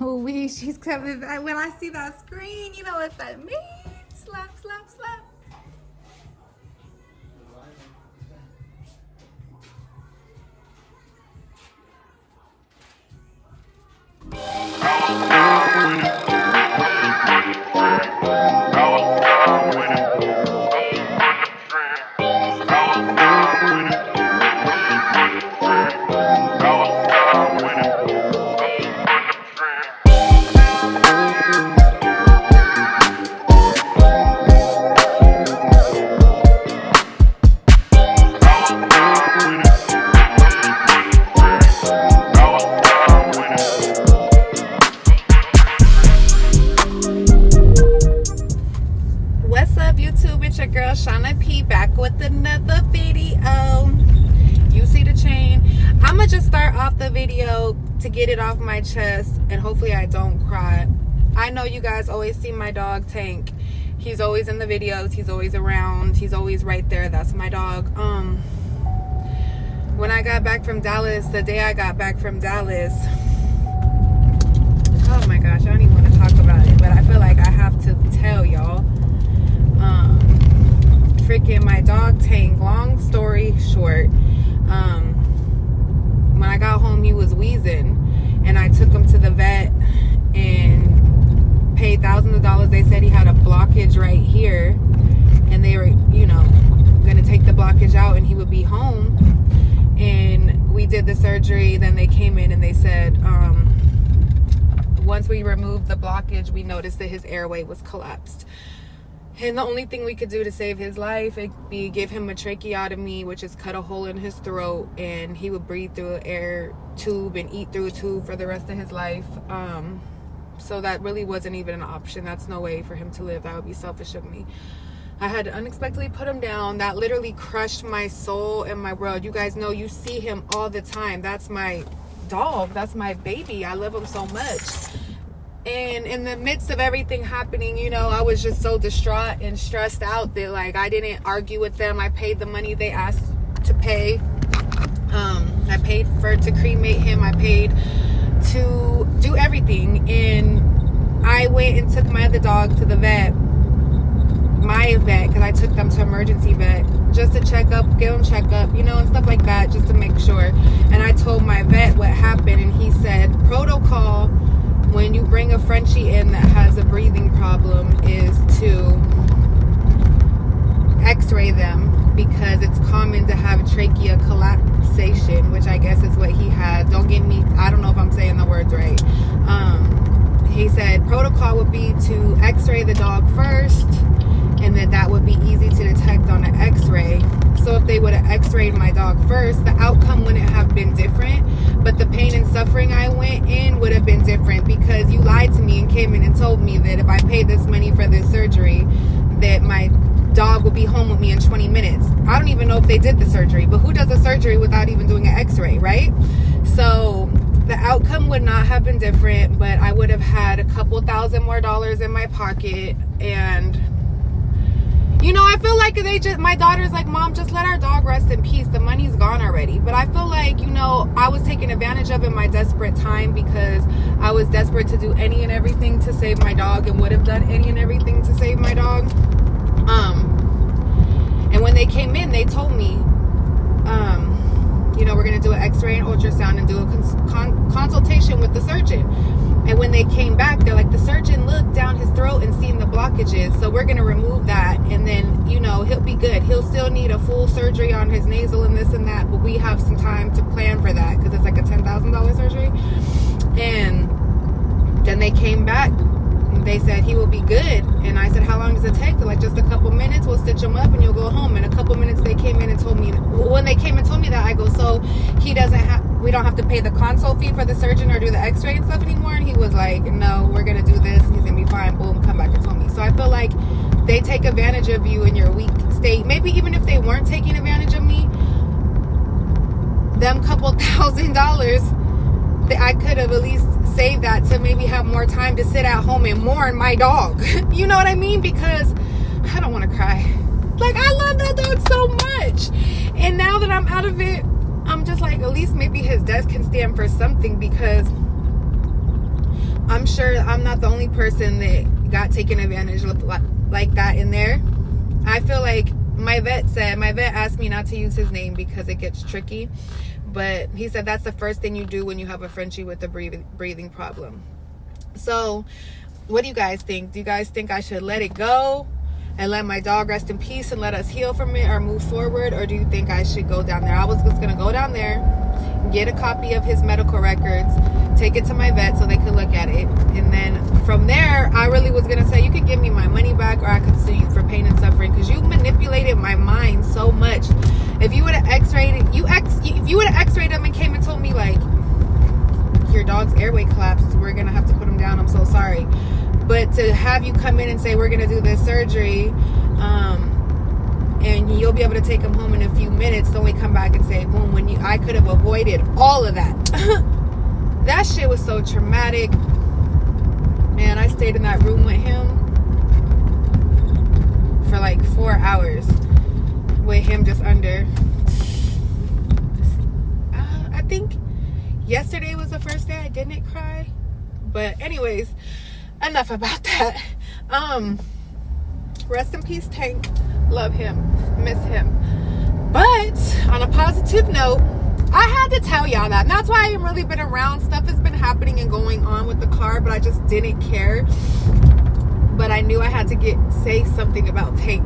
Oh, she's coming back. When I see that screen, you know what that means. Slap, slap, slap. Back with another video. You see the chain. I'm gonna just start off the video to get it off my chest, and hopefully I don't cry. I know you guys always see my dog Tank. He's always in the videos, he's always around, he's always right there. That's my dog. When I got back from Dallas, the day I got back from Dallas, oh my gosh, I don't even want to talk about it, but I feel like I have to tell y'all. Freaking my dog Tank, long story short, when I got home he was wheezing, and I took him to the vet and paid thousands of dollars. They said he had a blockage right here, and they were, you know, gonna take the blockage out and he would be home. And we did the surgery. Then they came in and they said, once we removed the blockage, we noticed that his airway was collapsed. And the only thing we could do to save his life would be give him a tracheotomy, which is cut a hole in his throat, and he would breathe through an air tube and eat through a tube for the rest of his life. So that really wasn't even an option. That's no way for him to live. That would be selfish of me. I had to unexpectedly put him down. That literally crushed my soul and my world. You guys know, you see him all the time. That's my dog. That's my baby. I love him so much. And in the midst of everything happening, you know, I was just so distraught and stressed out that, like, I didn't argue with them. I paid the money they asked to pay. I paid to cremate him. I paid to do everything. And I went and took my other dog to the vet, my vet, because I took them to emergency vet just to check up, give them checkup, you know, and stuff like that, just to make sure. And I told my vet what happened, and he said, protocol when you bring a Frenchie in that has a breathing problem is to x-ray them, because it's common to have trachea collapsation, which I guess is what he had. Don't get me, I don't know if I'm saying the words right. He said protocol would be to x-ray the dog first, and that would be easy to detect on an x-ray. So if they would have x-rayed my dog first, the outcome wouldn't have been different, but the pain and suffering I went in would have been different, because you lied to me and came in and told me that if I paid this money for this surgery, that my dog would be home with me in 20 minutes. I don't even know if they did the surgery, but who does a surgery without even doing an x-ray, right? So the outcome would not have been different, but I would have had a couple $1,000 more in my pocket. And you know, I feel like my daughter's like, Mom, just let our dog rest in peace. The money's gone already. But I feel like, you know, I was taken advantage of in my desperate time, because I was desperate to do any and everything to save my dog, and would have done any and everything to save my dog. And when they came in, they told me, you know, we're going to do an x-ray and ultrasound and do a consultation with the surgeon. And when they came back, they're like, the surgeon looked down his throat and seen the blockages, so we're going to remove that, and then, you know, he'll be good. He'll still need a full surgery on his nasal and this and that, but we have some time to plan for that, because it's like a $10,000 surgery. And then they came back, they said he will be good. And I said, how long does it take? They're like, just a couple minutes, we'll stitch him up and you'll go home. In a couple minutes they came in and told me, when they came and told me that, I go, so we don't have to pay the consult fee for the surgeon or do the x-ray and stuff anymore? And he was like, no, we're gonna do this, he's gonna be fine. Boom, come back and told me. So I feel like they take advantage of you in your weak state. Maybe even if they weren't taking advantage of me, them couple $1,000, I could have at least saved that to maybe have more time to sit at home and mourn my dog. You know what I mean? Because I don't want to cry. Like, I love that dog so much. And now that I'm out of it, I'm just like, at least maybe his death can stand for something, because I'm sure I'm not the only person that got taken advantage of like that in there. I feel like my vet asked me not to use his name because it gets tricky, but he said that's the first thing you do when you have a Frenchie with a breathing problem. So what do you guys think? Do you guys think I should let it go and let my dog rest in peace and let us heal from it or move forward? Or do you think I should go down there? I was just going to go down there, get a copy of his medical records, take it to my vet so they could look at it. And then from there, I really was going to say, you could give me my money back or I could sue you for pain and suffering because you manipulated my mind so much. If you would have x-rayed it, if you would have x-rayed him and came and told me like, your dog's airway collapsed, we're going to have to put him down, I'm so sorry. But to have you come in and say, we're going to do this surgery, and you'll be able to take him home in a few minutes, to only come back and say, boom, I could have avoided all of that. That shit was so traumatic. Man, I stayed in that room with him for like 4 hours with him just under. I think yesterday was the first day I didn't cry. But anyways, enough about that. Rest in peace, Tank. Love him. Miss him. But on a positive note, I had to tell y'all that. And that's why I haven't really been around. Stuff has been happening and going on with the car, but I just didn't care. But I knew I had to say something about Tank.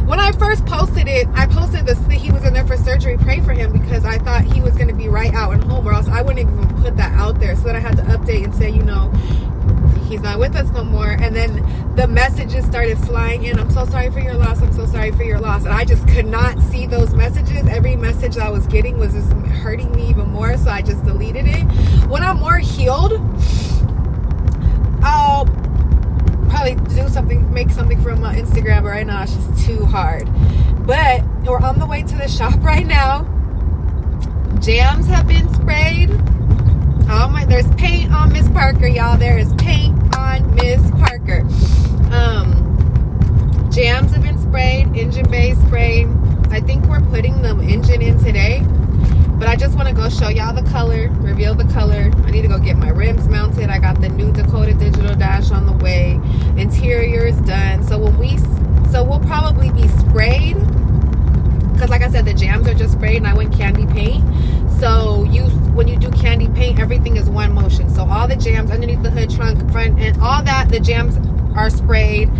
When I first posted it, I posted this that he was in there for surgery. Pray for him, because I thought he was going to be right out and home, or else I wouldn't even put that out there. So then I had to update and say, he's not with us no more. And then the messages started flying in. I'm so sorry for your loss. I'm so sorry for your loss. And I just could not see those messages. Every message I was getting was just hurting me even more. So I just deleted it. When I'm more healed, I'll probably make something from my Instagram, but right now it's just too hard. But we're on the way to the shop right now. Jams have been sprayed. There's paint on Miss Parker, y'all. There is paint on Miss Parker. Jams have been sprayed, engine bay sprayed. I think we're putting the engine in today, but I just want to go show y'all the color, reveal the color. I need to go get my rims mounted. I got the new Dakota digital dash on the way. Interior is done. So we'll probably be sprayed, because like I said, the jams are just sprayed and I went candy paint. So when you do candy paint, everything is one motion. So all the jams underneath the hood, trunk, front, and all that, the jams are sprayed,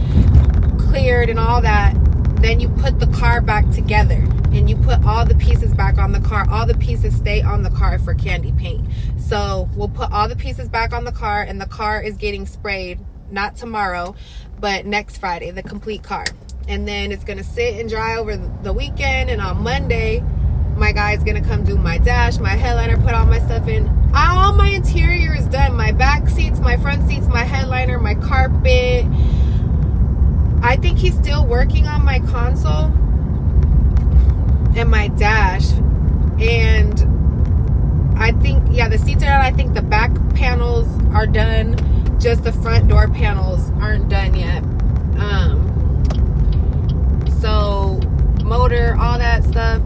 cleared, and all that. Then you put the car back together and you put all the pieces back on the car. All the pieces stay on the car for candy paint. So we'll put all the pieces back on the car, and the car is getting sprayed, not tomorrow, but next Friday, the complete car. And then it's going to sit and dry over the weekend. And on Monday, my guy's going to come do my dash, my headliner, put all my stuff in. All my interior is done. My back seats, my front seats, my headliner, my carpet. I think he's still working on my console and my dash. And I think, the seats are done. I think the back panels are done. Just the front door panels aren't done yet. So motor, all that stuff,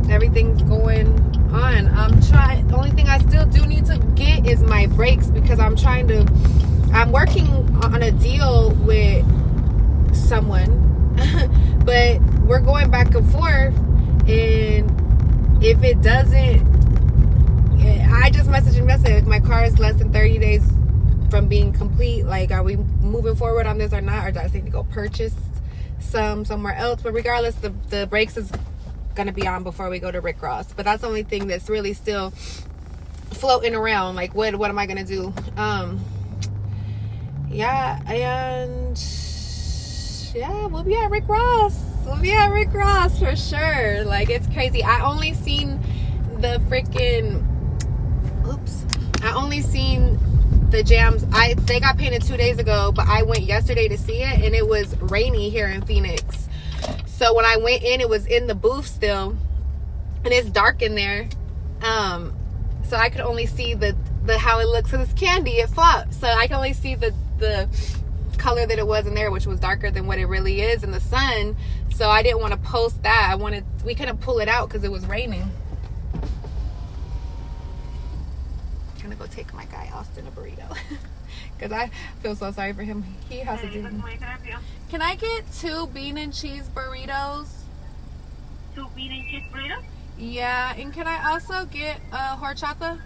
everything's going on. The only thing I still do need to get is my brakes, because I'm working on a deal with someone, but we're going back and forth, and if it doesn't, I just messaged him yesterday, my car is less than 30 days from being complete. Like, are we moving forward on this or not, or do I need to go purchase somewhere else? But regardless, the brakes is gonna be on before we go to Rick Ross. But that's the only thing that's really still floating around. Like, what am I gonna do? We'll be at Rick Ross. We'll be at Rick Ross for sure. Like, it's crazy. I only seen the jams. They got painted 2 days ago, but I went yesterday to see it, and it was rainy here in Phoenix. So when I went in, it was in the booth still, and it's dark in there. So I could only see the how it looks. So it's candy, it flops. So I can only see the color that it was in there, which was darker than what it really is in the sun. So I didn't want to post that. We couldn't pull it out because it was raining. gonna go take my guy Austin a burrito because I feel so sorry for him. He has to do. Can I get 2 bean and cheese burritos? 2 bean and cheese burritos? Yeah, and can I also get horchata?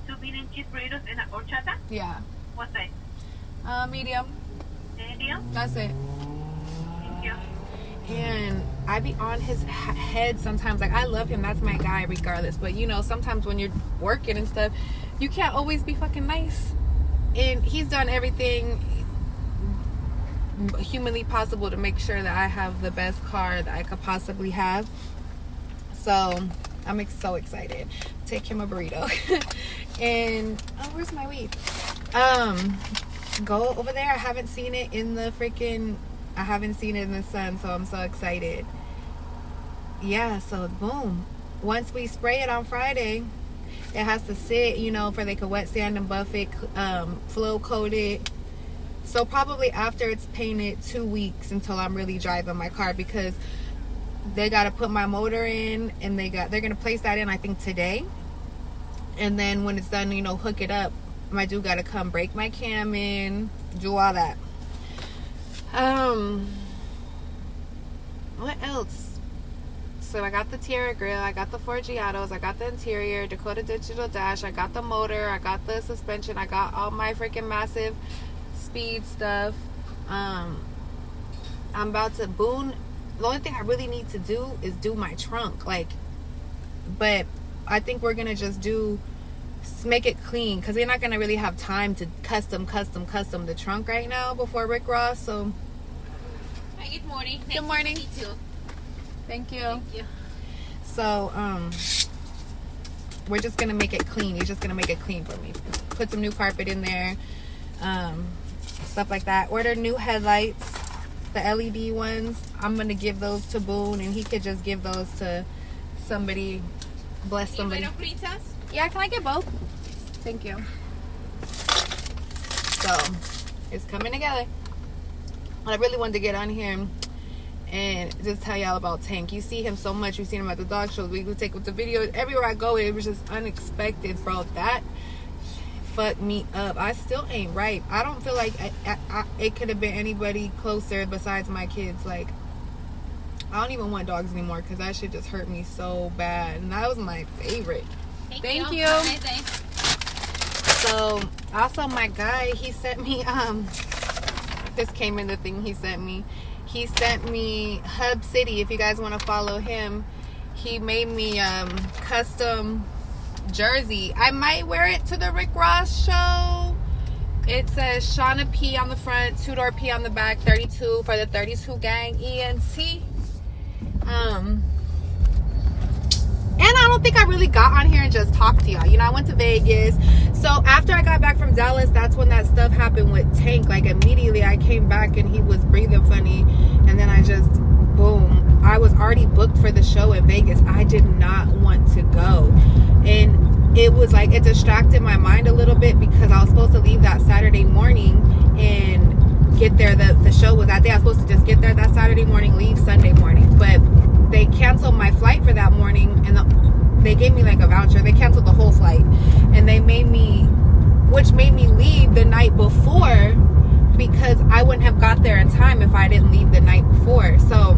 2 bean and cheese burritos and a horchata? Yeah. What size? Medium. Medium? That's it. Thank you. And I be on his head sometimes. Like, I love him. That's my guy regardless. But, you know, sometimes when you're working and stuff, you can't always be fucking nice. And he's done everything humanly possible to make sure that I have the best car that I could possibly have. So, I'm so excited. Take him a burrito. And, oh, where's my weed? Go over there. I haven't seen it in the sun, so I'm so excited. Yeah, so boom. Once we spray it on Friday, it has to sit, you know, for they could wet sand and buff it, flow coat it. So probably after it's painted, 2 weeks until I'm really driving my car, because they got to put my motor in, and they're going to place that in, I think, today. And then when it's done, you know, hook it up. My dude got to come break my cam in, do all that. What else? So I got the Tierra grill, I got the Forgiatos, I got the interior, Dakota digital dash, I got the motor, I got the suspension, I got all my freaking massive speed stuff. I'm about to boon. The only thing I really need to do is do my trunk, like, but I think we're gonna just make it clean, because we're not gonna really have time to custom the trunk right now before Rick Ross. So Hi, good morning. Good morning. Nice to meet you. Thank you. Thank you. So we're just gonna make it clean. He's just gonna make it clean for me. Put some new carpet in there, stuff like that. Order new headlights, the LED ones. I'm gonna give those to Boone, and he could just give those to somebody. Bless somebody. Princess? Yeah, can I get both? Thank you. So it's coming together. I really wanted to get on here and just tell y'all about Tank. You see him so much. You've seen him at the dog shows. We would take him to videos. Everywhere I go, it was just unexpected, bro. That fucked me up. I still ain't right. I don't feel like it could have been anybody closer besides my kids. Like, I don't even want dogs anymore, because that shit just hurt me so bad. And that was my favorite. Thank you. So, also my guy, he sent me, this came in the thing he sent me. He sent me Hub City. If you guys want to follow him, he made me custom jersey. I might wear it to the Rick Ross show. It says Shauna P on the front, 2-door P on the back, 32 for the 32 gang ENT. And I don't think I really got on here and just talked to y'all. You know, I went to Vegas. So after I got back from Dallas, that's when that stuff happened with Tank. Like, immediately I came back and he was breathing funny. And then I just, boom. I was already booked for the show in Vegas. I did not want to go. And it was like, it distracted my mind a little bit, because I was supposed to leave that Saturday morning and get there. The show was that day. I was supposed to just get there that Saturday morning, leave Sunday morning. But they canceled my flight for that morning, and they gave me like a voucher. They canceled the whole flight, and they made me leave the night before, because I wouldn't have got there in time if I didn't leave the night before. So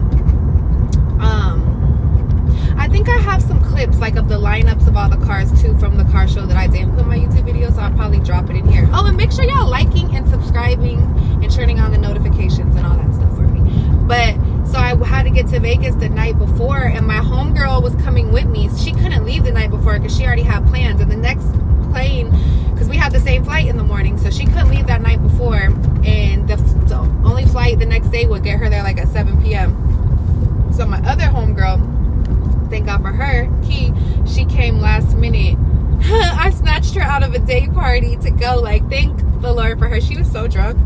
I think I have some clips like of the lineups of all the cars too from the car show that I didn't put in my YouTube video, so I'll probably drop it in here. Oh, and make sure y'all liking and subscribing and turning on the notifications and all that stuff for me. But so I had to get to Vegas the night before, and my homegirl was coming with me. She couldn't leave the night before because she already had plans. And the next plane, because we had the same flight in the morning, so she couldn't leave that night before. And the only flight the next day would get her there like at 7 p.m. So my other homegirl, thank God for her, Key, she came last minute. I snatched her out of a day party to go. Like, thank the Lord for her. She was so drunk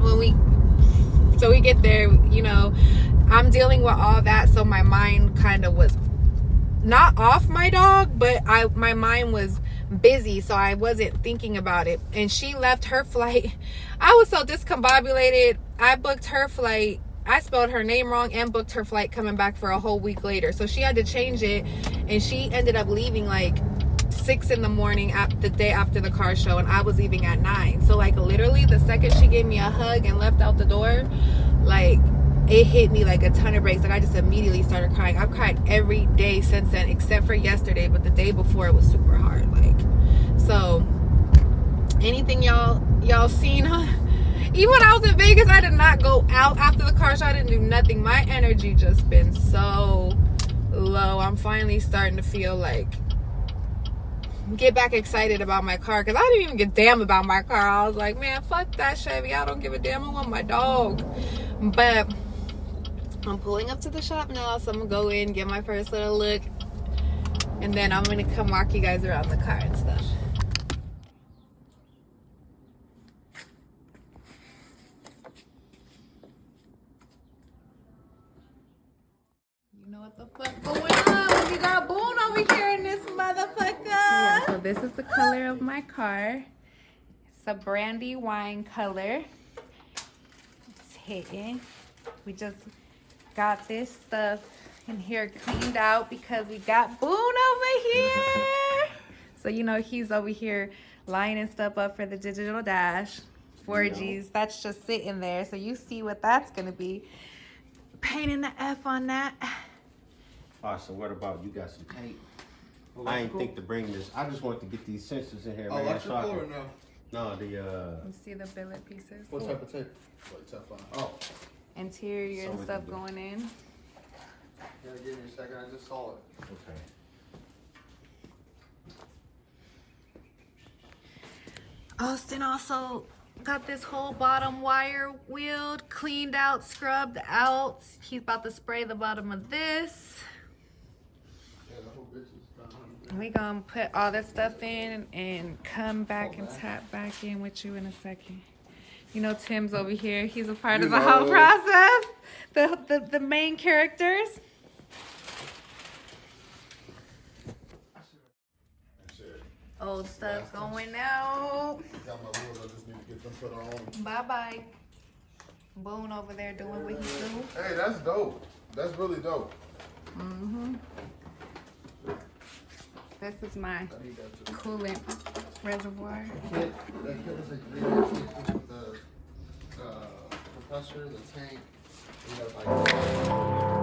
when we get there, you know, I'm dealing with all that, so my mind kind of was not off my dog, but my mind was busy, so I wasn't thinking about it. And she left her flight. I was so discombobulated. I booked her flight. I spelled her name wrong and booked her flight coming back for a whole week later. So she had to change it, and she ended up leaving like 6 in the morning the day after the car show, and I was leaving at 9. So like literally the second she gave me a hug and left out the door, like it hit me like a ton of bricks. Like I just immediately started crying. I've cried every day since then except for yesterday, but the day before it was super hard. Like, so anything y'all seen, huh? Even when I was in Vegas, I did not go out after the car show. I didn't do nothing. My energy just been so low. I'm finally starting to feel like get back excited about my car, because I didn't even give a damn about my car. I was like, man, fuck that Chevy. I don't give a damn. I want my dog. But I'm pulling up to the shop now, so I'm gonna go in, get my first little look, and then I'm gonna come walk you guys around the car and stuff. You know what the fuck going on? We got Boone over here in this motherfucker. Yeah, so this is the color of my car. It's a brandy wine color. It's hitting. We just got this stuff in here cleaned out because we got Boone over here. So you know he's over here lining stuff up for the digital dash 4Gs. That's just sitting there, so you see what that's gonna be. Painting the F on that. Alright, so what about you got some tape? I didn't think to bring this. I just want to get these sensors in here, man. Electrical or no? No, the You see the billet pieces? What type of tape? Like Teflon. Oh. Interior So and we stuff can do- going in. Yeah, give me a second. I just saw it. okay. Austin also got this whole bottom wire wheeled, cleaned out, scrubbed out. He's about to spray the bottom of this. Yeah, the whole bitch is done. We gonna put all this stuff in and come back and tap back in with you in a second. You know Tim's over here. He's a part of the whole process. The main characters. Old stuff going out. Got my wheels. I just need to get them put on. Bye bye. Boone over there doing what he's doing. Hey, that's dope. That's really dope. This is my I need that too. coolant reservoir. That kit was like with the compressor, the tank. You got like.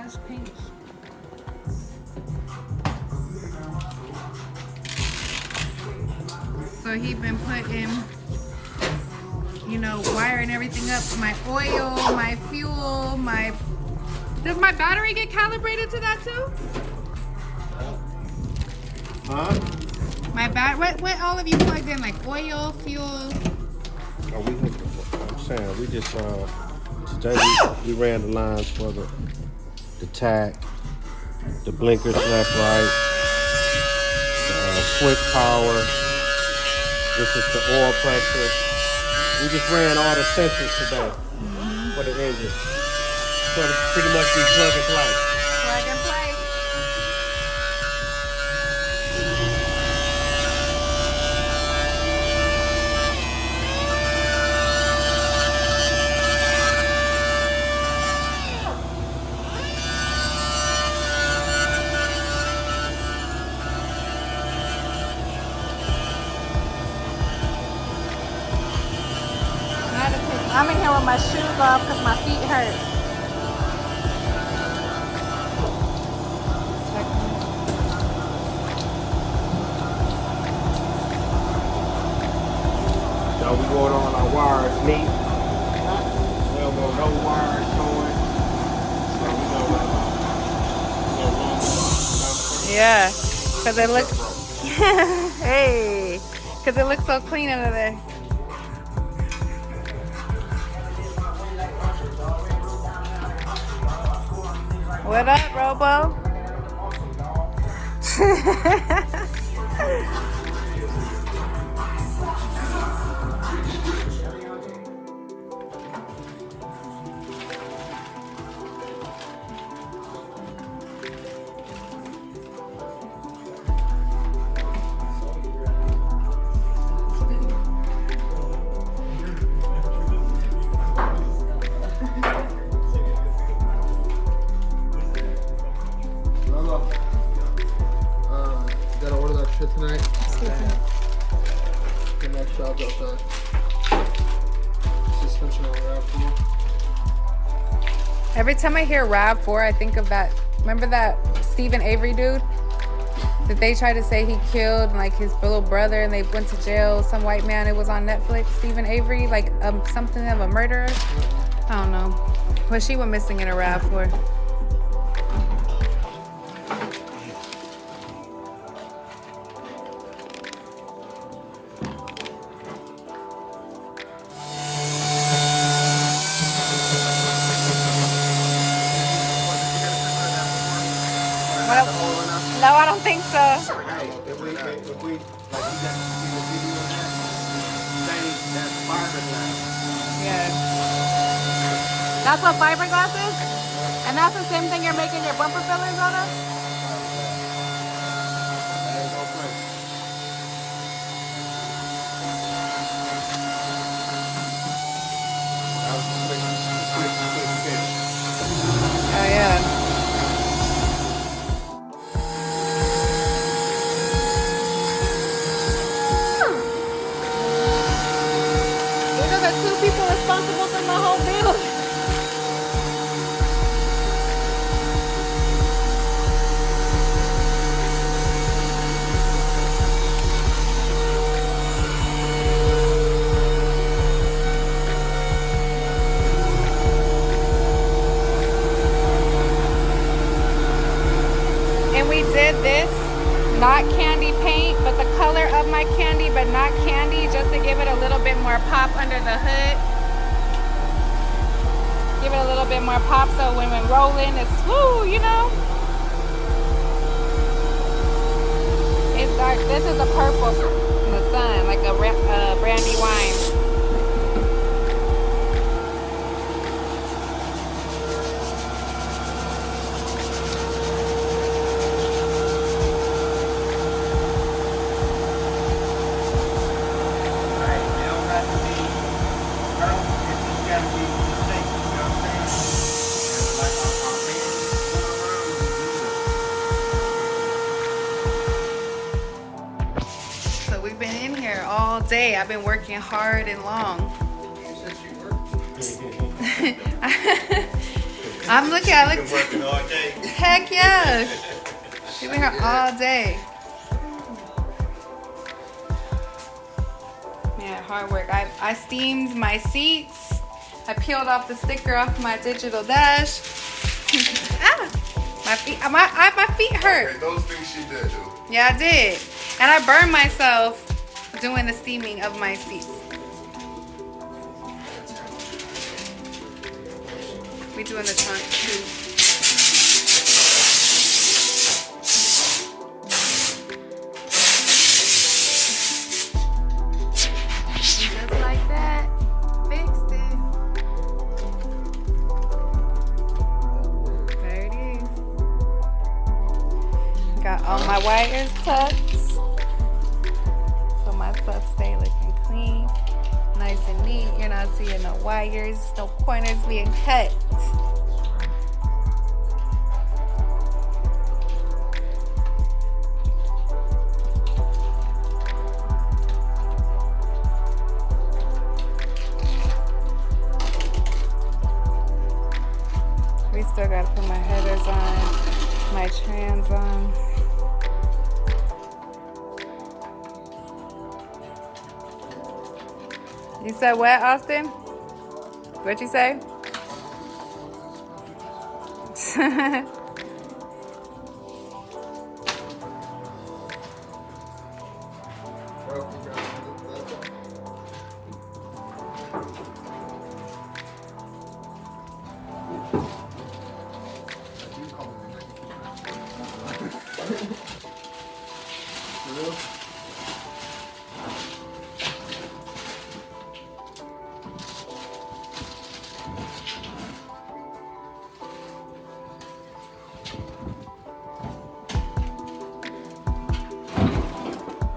much paint. So he been putting, you know, wiring everything up. My oil, my fuel, my... Does my battery get calibrated to that too? Huh? What all of you plugged in? Like oil, fuel? Oh, I'm saying, we just, today we ran the lines for the tack, the blinkers left, right, the switch power. This is the oil pressure. We just ran all the sensors today for the engine. So it's pretty much be plug and play. Plug and play. I'm in here with my shoes off because my feet hurt. So we want all our wires neat. We don't want no wires showing. So we know Yeah, because it looks, hey, because it looks so clean under there. What up, Robo? Gotta order that shit tonight. Get my jobs outside. Suspension on RAV4. Every time I hear RAV4, I think of that. Remember that Stephen Avery dude that they tried to say he killed, like his little brother, and they went to jail? Some white man. It was on Netflix. Stephen Avery, like something of a murderer. I don't know, but she went missing in a RAV4. No, I don't think so. Hey, if we like you got to see the video of that, that's fiberglass. Yeah. That's what fiberglass is? And that's the same thing you're making your bumper fillers out of? There ain't no place. That was a quick finish. Oh, yeah. These are the two people responsible for my whole build. And we did this, not candy paint, but the color of my candy, but not candy, just to give it a little bit more pop under the hood. Give it a little bit more pop so when we're rolling, it's woo, you know? It's dark. This is a purple in the sun, like a brandy wine. So we've been in here all day. I've been working hard and long. I'm looking. I Been looked. working all day. Heck yeah. She's been here all day. Yeah, hard work. I steamed my seats. I peeled off the sticker off my digital dash. Ah, my feet hurt. Okay, those things she did do. Yeah, I did. And I burned myself doing the steaming of my seats. We do in the trunk too. Just like that, fixed it. There it is. Got all my wires tucked, so my stuff stay looking clean, nice and neat. You're not seeing no wires, no corners being cut. We still gotta put my headers on, my trans on. You said what, Austin? What'd you say?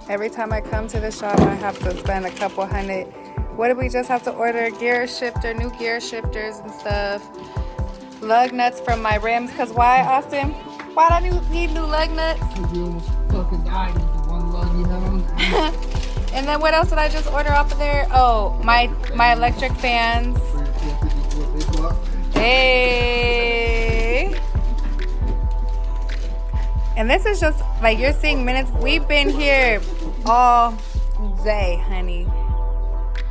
Every time I come to the shop, I have to spend a couple $100. What did we just have to order? Gear shifter, new gear shifters and stuff. Lug nuts from my rims. Cause why, Austin? Why do I need new lug nuts? You almost fucking died with the one lug you have. And then what else did I just order off of there? Oh, my electric fans. For your 454 big block. Hey. And this is just like you're seeing minutes. We've been here all day, honey.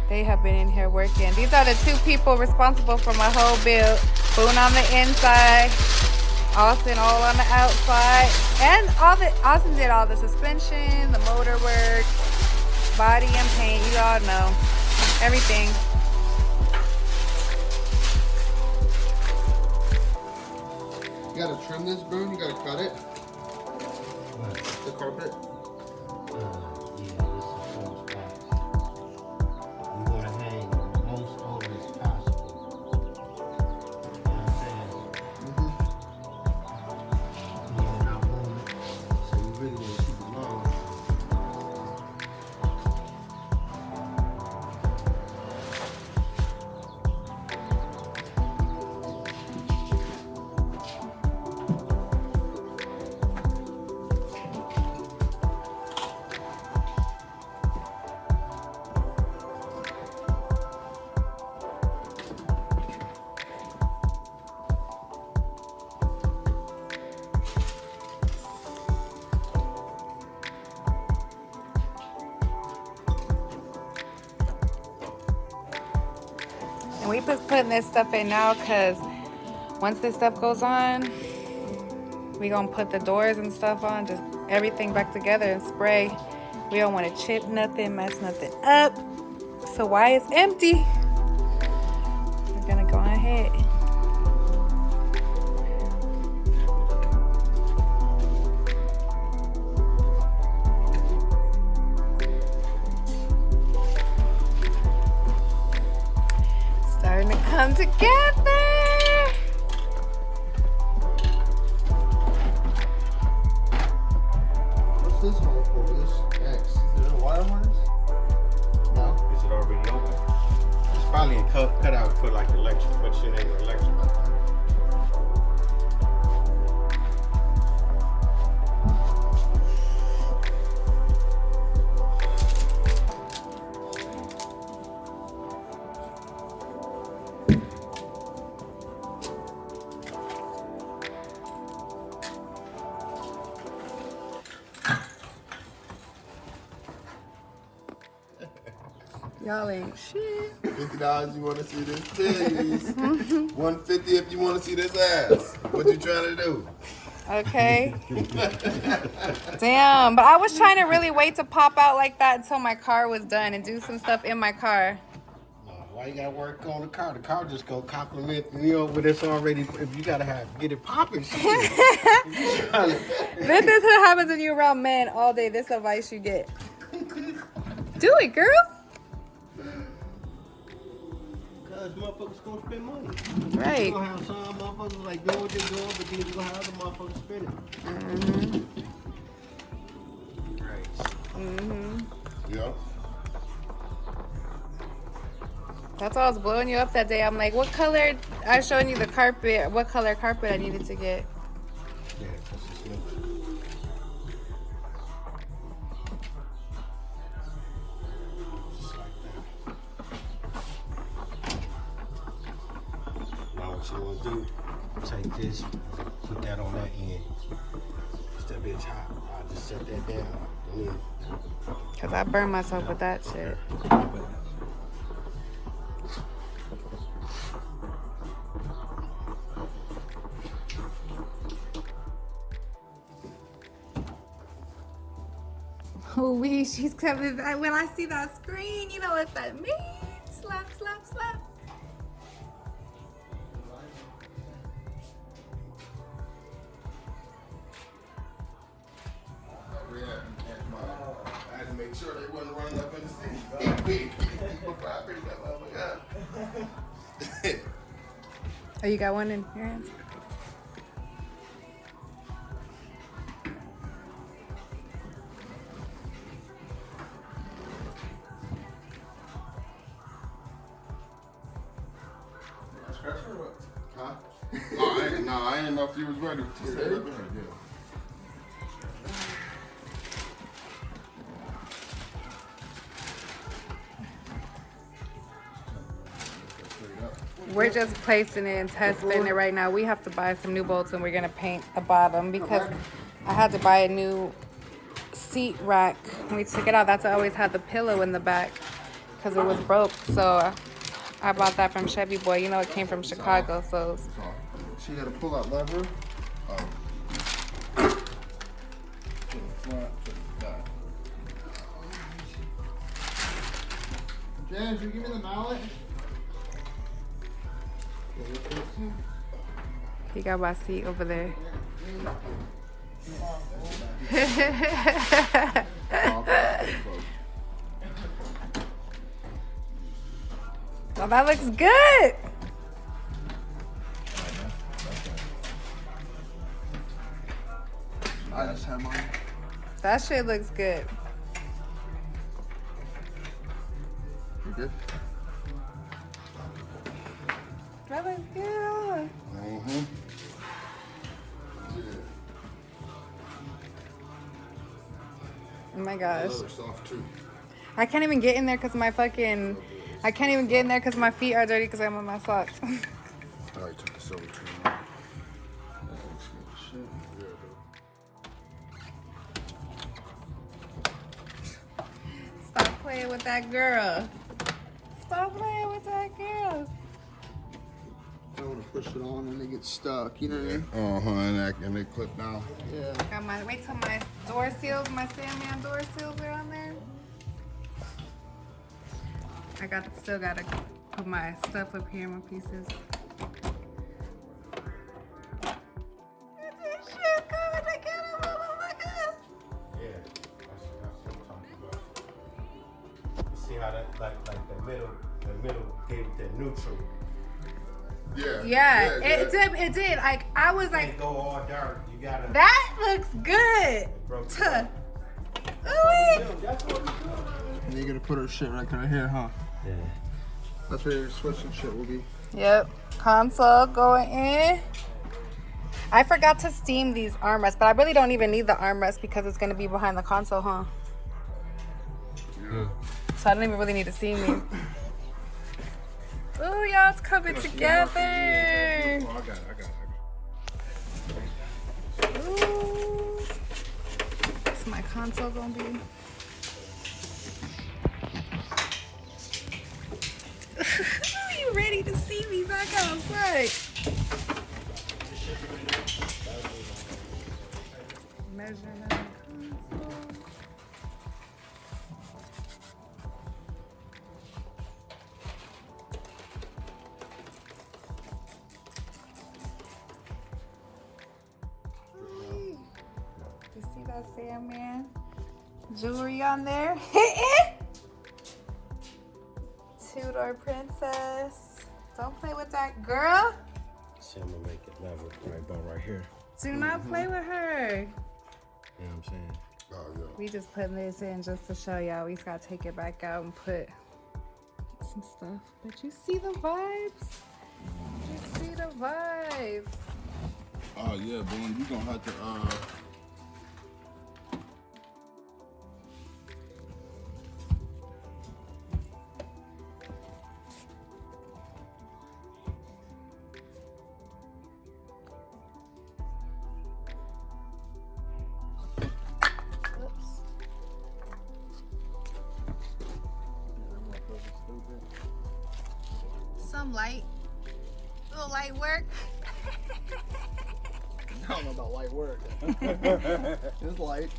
They have been in here working. These are the two people responsible for my whole build. Boone on the inside, Austin all on the outside, and Austin did all the suspension, the motor work, body and paint. You all know everything. You gotta trim this, Boone. You gotta cut it. The carpet. Yeah, this is false box. We want to hang most over as possible. You know what I'm saying? You know, not moving it. So you really want to keep it long. And we just putting this stuff in now because once this stuff goes on, we gonna put the doors and stuff on, just everything back together and spray. We don't want to chip nothing, mess nothing up. So why it's empty? We're gonna go ahead. Starting to come together. What's this hole for? This X. Is it a wire harness? No. Is it already open? It's probably a cut out for like electric, but shit ain't electric. Y'all ain't shit. $50 you want to see this titties. $150 if you want to see this ass. What you trying to do? Okay. Damn, but I was trying to really wait to pop out like that until my car was done and do some stuff in my car. Why you gotta work on the car? The car just gonna compliment, you know, but it's already, if you gotta get it popping. This is what happens when you're around men all day. This advice you get. Do it, girl. Cause motherfuckers gonna spend money. Right. You gonna have some motherfuckers like doing what they're doing, but then you gonna have other motherfuckers spending. Right. Yeah. That's why I was blowing you up that day. I'm like, what color? I was showing you the carpet. What color carpet I needed to get. Yeah, that's just new. Just like that. Now what you wanna do, take this, put that on that end. It's that bitch hot. I'll just set that down. Because I burned myself with that shit. Oh, wee, she's coming back. When I see that screen, you know what that means. Slap, slap, slap. I had to make sure they wasn't running up in the city. Before I picked that motherfucker up. Oh, you got one in your hands? Huh? No, I didn't know if you was ready to set up in here. We're just placing it and testing it right now. We have to buy some new bolts and we're gonna paint the bottom because I had to buy a new seat rack. When we took it out, that's why I always had the pillow in the back because it was broke. So I bought that from Chevy Boy. You know, it came from Chicago. So So you gotta pull that lever. To the front, to the back. James, you give me the mallet? he got my seat over there. Oh, that looks good. I just have mine. That shit looks good. You good? That looks good. Mm-hmm. Oh my gosh. Leather soft too. I can't even get in there because my fucking... I can't even get in there because my feet are dirty because I'm on my socks. I already took the silver trim off. Stop playing with that girl. Stop playing with that girl. I don't want to push it on and they get stuck, you know what I mean? And they clip down. Yeah. Got my... Wait till my door seals, my Sandman door seals are on there. I still gotta put my stuff up here, my pieces. This shit coming together, motherfuckers. Yeah, that's what I'm talking about. You see how that, like the middle gave it that neutral. Yeah, it did. Like I was like, Can't go all dark. You gotta. that looks good. Broke it Tuh. up. Ooh-wee. That's what we do. And you're gonna put her shit right here, huh? Yeah. That's where your switching shit will be. Yep, console going in. I forgot to steam these armrests, but I really don't even need the armrest because it's gonna be behind the console, huh? Yeah. So I don't even really need to steam these. Ooh, y'all, it's coming together. Oh, I got it. Ooh. What's my console gonna be? You ready to see me back outside? Measuring out the console. You see that Sandman jewelry on there? Two-door princess. Don't play with that girl. See, I'm gonna make it level right about right here. Do not play with her. You know what I'm saying? Oh, yeah. We just putting this in just to show y'all. We just gotta take it back out and put some stuff. But you see the vibes? You see the vibes? Oh, yeah, boy. You gonna have to, Oops. Some little light work. I don't know about light work. It's light.